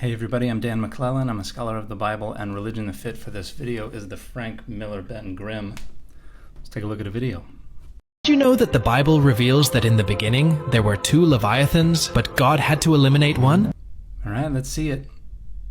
Hey everybody, I'm Dan McClellan. I'm a scholar of the Bible and religion. The fit for this video is the Frank Miller Benton Grimm. Let's take a look at a video. Did you know that the Bible reveals that in the beginning there were two Leviathans, but God had to eliminate one? Alright, let's see it.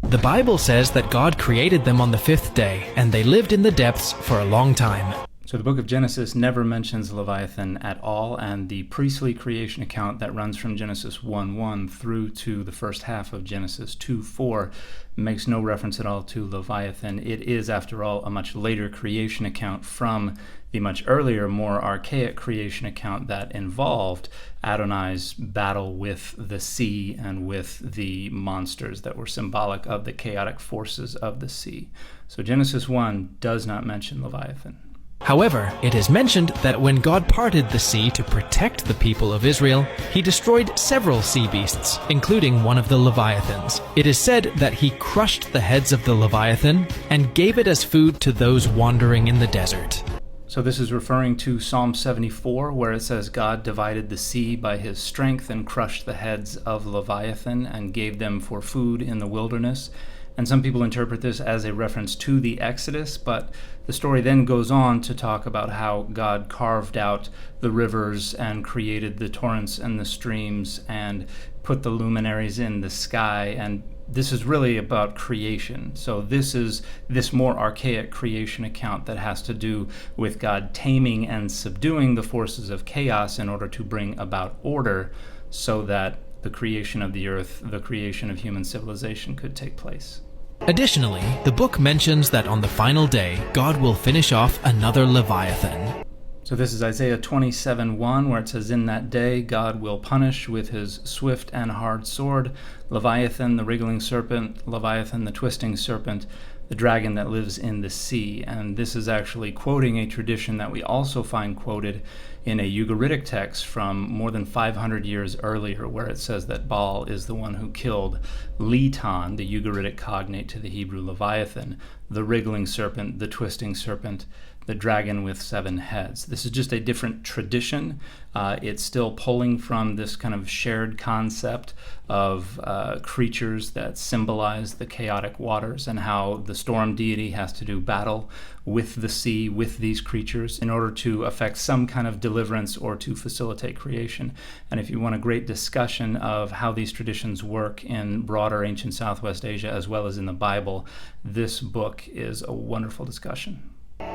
The Bible says that God created them on the fifth day, and they lived in the depths for a long time. So the book of Genesis never mentions Leviathan at all, and the priestly creation account that runs from Genesis 1:1 through to the first half of Genesis 2:4 makes no reference at all to Leviathan. It is, after all, a much later creation account from the much earlier, more archaic creation account that involved Adonai's battle with the sea and with the monsters that were symbolic of the chaotic forces of the sea. So Genesis 1 does not mention Leviathan. However, it is mentioned that when God parted the sea to protect the people of Israel, he destroyed several sea beasts, including one of the Leviathans. It is said that he crushed the heads of the Leviathan and gave it as food to those wandering in the desert. So this is referring to Psalm 74, where it says God divided the sea by his strength and crushed the heads of Leviathan and gave them for food in the wilderness. And some people interpret this as a reference to the Exodus, but the story then goes on to talk about how God carved out the rivers and created the torrents and the streams and put the luminaries in the sky. And this is really about creation. So this is this more archaic creation account that has to do with God taming and subduing the forces of chaos in order to bring about order so that the creation of the earth, the creation of human civilization could take place. Additionally, the book mentions that on the final day, God will finish off another Leviathan. So this is Isaiah 27:1, where it says, "In that day God will punish with his swift and hard sword Leviathan, the wriggling serpent, Leviathan, the twisting serpent, the dragon that lives in the sea." And this is actually quoting a tradition that we also find quoted in a Ugaritic text from more than 500 years earlier, where it says that Baal is the one who killed Letan, the Ugaritic cognate to the Hebrew Leviathan, the wriggling serpent, the twisting serpent, the dragon with 7 heads. This is just a different tradition. It's still pulling from this kind of shared concept of creatures that symbolize the chaotic waters and how the storm deity has to do battle with the sea, with these creatures, in order to effect some kind of deliverance or to facilitate creation. And if you want a great discussion of how these traditions work in broader ancient Southwest Asia as well as in the Bible, this book is a wonderful discussion.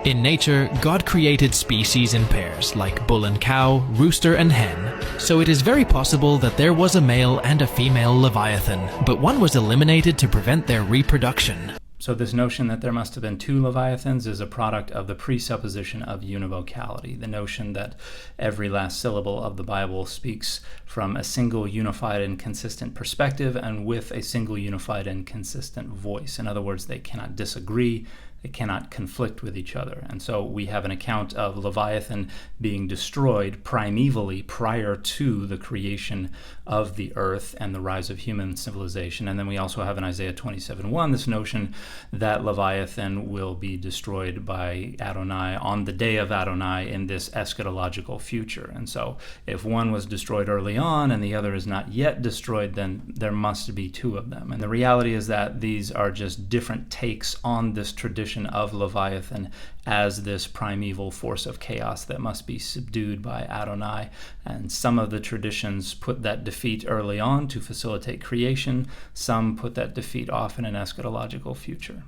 In nature, God created species in pairs, like bull and cow, rooster and hen. So it is very possible that there was a male and a female Leviathan, but one was eliminated to prevent their reproduction. So this notion that there must have been 2 Leviathans is a product of the presupposition of univocality, the notion that every last syllable of the Bible speaks from a single unified and consistent perspective and with a single unified and consistent voice. In other words, they cannot disagree, they cannot conflict with each other. And so we have an account of Leviathan being destroyed primevally prior to the creation of the earth and the rise of human civilization. And then we also have in Isaiah 27:1 this notion that Leviathan will be destroyed by Adonai on the day of Adonai in this eschatological future. And so if one was destroyed early on and the other is not yet destroyed, then there must be 2 of them. And the reality is that these are just different takes on this tradition of Leviathan as this primeval force of chaos that must be subdued by Adonai. And some of the traditions put that defeat early on to facilitate creation. Some put that defeat off in an eschatological future.